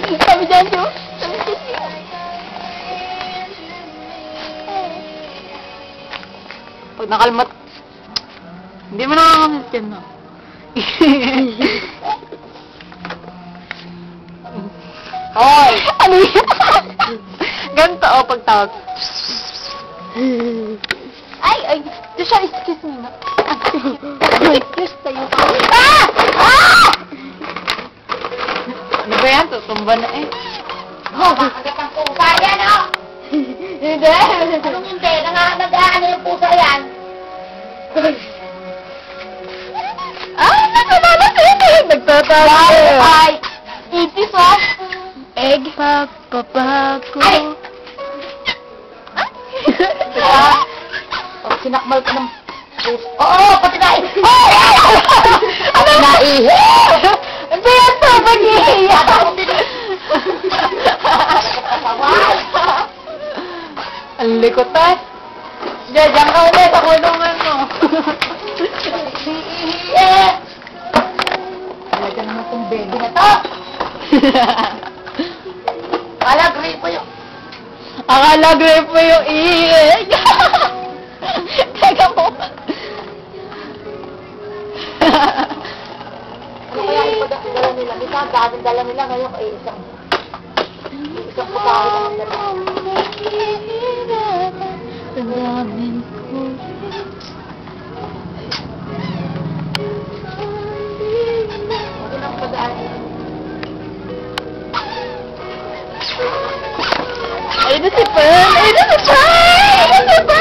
Sabi dyan, Jo. Sabi dyan, Jo. Pag nakalmat, hindi mo nakakasit yan, no? Hoy! Ano yan? Ganito, oh, pagtawag. Ay! Joshua, excuse me, ma. Excuse tayo. Ah! Ah! Ano ba yan? Tutumba na eh. Oh, bakit ang pusa yan, oh? Hindi. Anong hindi? Nag-aano yung pusa yan? Ah! Nagkabala sa'yo eh! Nagtatawa eh. Ay! Itis, oh! Egg. Papabago. Ay! Pag sinakmal ko ng pusa. Oo, pati na ihi! Ano na ihi? Hindi yan to, mag-ihiya. Ang likot ah. Diyan ka ulit sa kulungan mo. Ihi! Talaga naman itong baby na to! Kala, gripo yung... Akala grape mo yung ihi. Teka mo. Ano kaya yung pagdala nila? Minsan, dati dala nila ngayon ay isang pagkain ang dala. Damdamin ko. Huwag nang pag-aanin. Ayun na si Pearl! Ayun na si Pearl! Ayun na si Pearl!